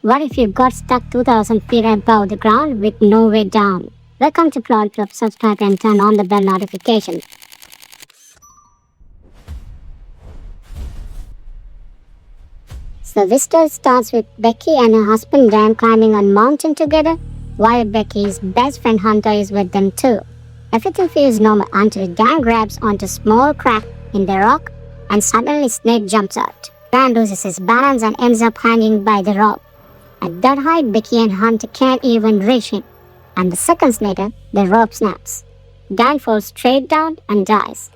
What if you got stuck 2000 feet above the ground with no way down? Welcome to Plot Club. Subscribe and turn on the bell notification. So this story starts with Becky and her husband Dan climbing a mountain together, while Becky's best friend Hunter is with them too. Everything feels normal until Dan grabs onto a small crack in the rock and suddenly Snake jumps out. Dan loses his balance and ends up hanging by the rope. At that height, Becky and Hunter can't even reach him, and seconds later, the rope snaps. Dan falls straight down and dies.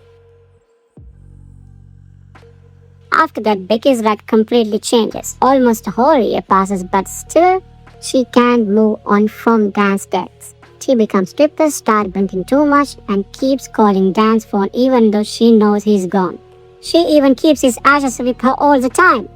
After that, Becky's life completely changes. Almost a whole year passes, but still, she can't move on from Dan's death. She becomes depressed, starts drinking too much, and keeps calling Dan's phone even though she knows he's gone. She even keeps his ashes with her all the time.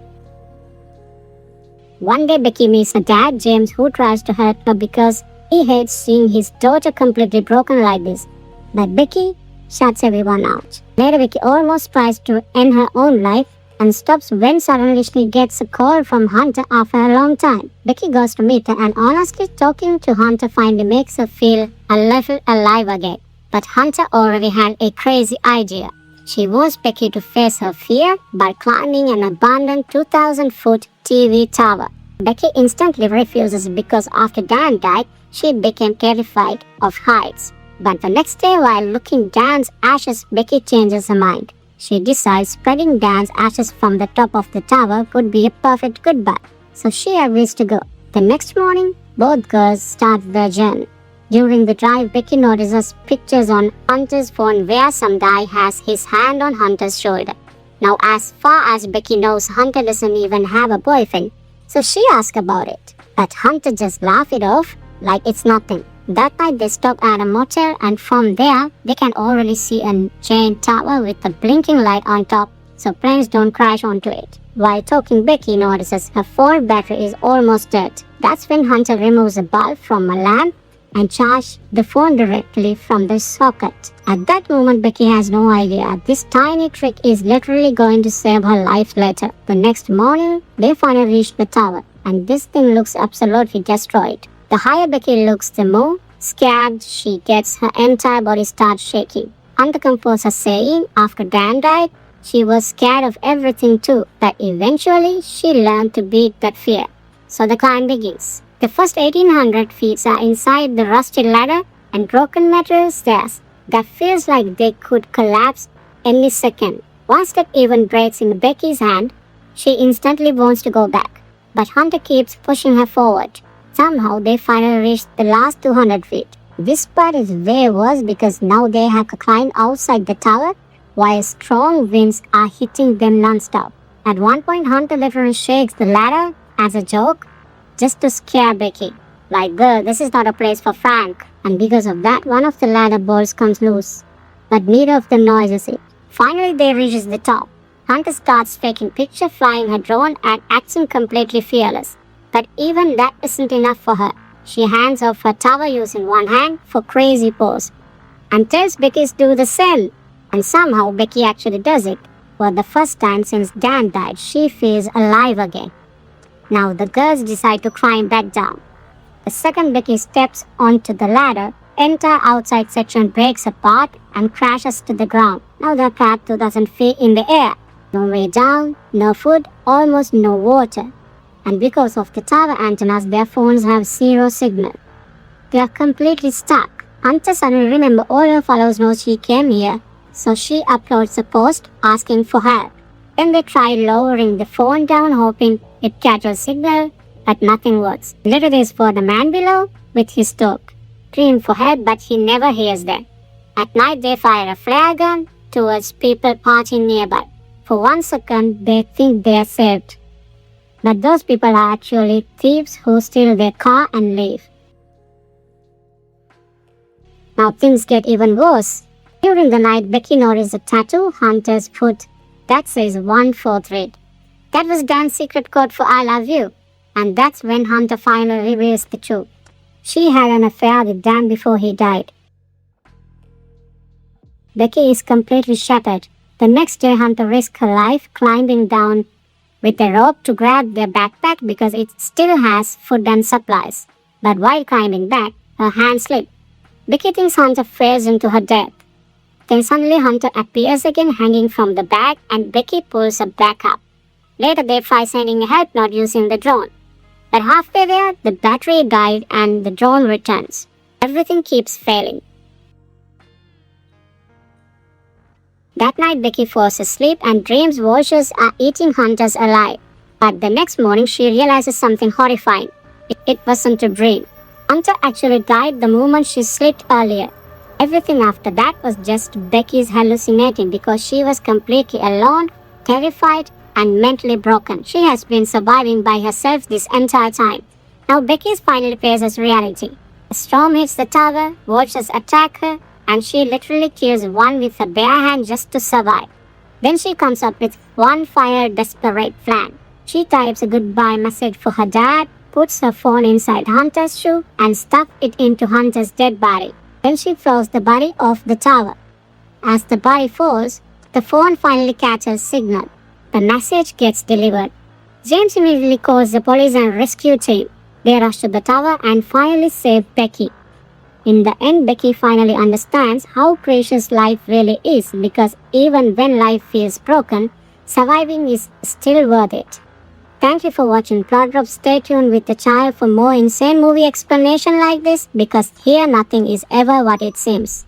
One day, Becky meets her dad, James, who tries to help her because he hates seeing his daughter completely broken like this. But Becky shuts everyone out. Later, Becky almost tries to end her own life and stops when suddenly she gets a call from Hunter after a long time. Becky goes to meet her, and honestly, talking to Hunter finally makes her feel a little alive again. But Hunter already had a crazy idea. She wants Becky to face her fear by climbing an abandoned 2,000-foot TV tower. Becky instantly refuses because after Dan died, she became terrified of heights. But the next day, while looking at Dan's ashes, Becky changes her mind. She decides spreading Dan's ashes from the top of the tower would be a perfect goodbye, so she agrees to go. The next morning, both girls start their journey. During the drive, Becky notices pictures on Hunter's phone where some guy has his hand on Hunter's shoulder. Now, as far as Becky knows, Hunter doesn't even have a boyfriend, so she asks about it. But Hunter just laughs it off like it's nothing. That night, they stop at a motel, and from there, they can already see a giant tower with a blinking light on top, so planes don't crash onto it. While talking, Becky notices her phone battery is almost dead. That's when Hunter removes a bulb from a lamp and charges the phone directly from the socket. At that moment, Becky has no idea this tiny trick is literally going to save her life later. The next morning, they finally reach the tower, and this thing looks absolutely destroyed. The higher Becky looks, the more scared she gets. Her entire body starts shaking. Hunter comforts her, saying after Dan died, she was scared of everything too, but eventually she learned to beat that fear. So the climb begins. The first 1800 feet are inside the rusted ladder and broken metal stairs that feels like they could collapse any second. One step even breaks in Becky's hand. She instantly wants to go back, but Hunter keeps pushing her forward. Somehow they finally reach the last 200 feet. This part is way worse because now they have to climb outside the tower while strong winds are hitting them non-stop. At one point, Hunter literally shakes the ladder as a joke just to scare Becky. Like, girl, this is not a place for Frank. And because of that, one of the ladder bolts comes loose, but neither of them notices it. Finally, they reach the top. Hunter starts taking pictures, flying her drone, and acting completely fearless. But even that isn't enough for her. She hands off her tower using one hand for crazy pose and tells Becky to do the same. And somehow Becky actually does it. For the first time since Dan died, she feels alive again. Now the girls decide to climb back down. The second Becky steps onto the ladder, entire outside section breaks apart and crashes to the ground. Now they're trapped 2,000 feet in the air. No way down, no food, almost no water. And because of the tower antennas, their phones have zero signal. They are completely stuck. Hunter suddenly remembers all her followers know she came here, so she uploads a post asking for help. Then they try lowering the phone down, hoping it catches signal, but nothing works. Letter is for the man below with his dog, scream for help, but he never hears them. At night, they fire a flare gun towards people partying nearby. For 1 second, they think they are saved. But those people are actually thieves who steal their car and leave. Now things get even worse. During the night, Becky noticed a tattoo Hunter's put that says 143. That was Dan's secret code for I love you. And that's when Hunter finally reveals the truth. She had an affair with Dan before he died. Becky is completely shattered. The next day, Hunter risks her life climbing down with a rope to grab their backpack because it still has food and supplies. But while climbing back, her hand slipped. Becky thinks Hunter falls into her death. Then suddenly Hunter appears again hanging from the bag and Becky pulls her back up. Later they try sending a help note using the drone. But halfway there, the battery died and the drone returns. Everything keeps failing. That night Becky falls asleep and dreams vultures are eating hunters alive. But the next morning she realizes something horrifying. It wasn't a dream. Hunter actually died the moment she slipped earlier. Everything after that was just Becky's hallucinating because she was completely alone, terrified, and mentally broken. She has been surviving by herself this entire time. Now Becky finally faces reality. A storm hits the tower, vultures attack her, and she literally kills one with her bare hand just to survive. Then she comes up with one final desperate plan. She types a goodbye message for her dad, puts her phone inside Hunter's shoe, and stuffs it into Hunter's dead body. Then she throws the body off the tower. As the body falls, the phone finally catches signal. The message gets delivered. James immediately calls the police and rescue team. They rush to the tower and finally save Becky. In the end, Becky finally understands how precious life really is because even when life feels broken, surviving is still worth it. Thank you for watching Plot Drop. Stay tuned with the channel for more insane movie explanation like this because here nothing is ever what it seems.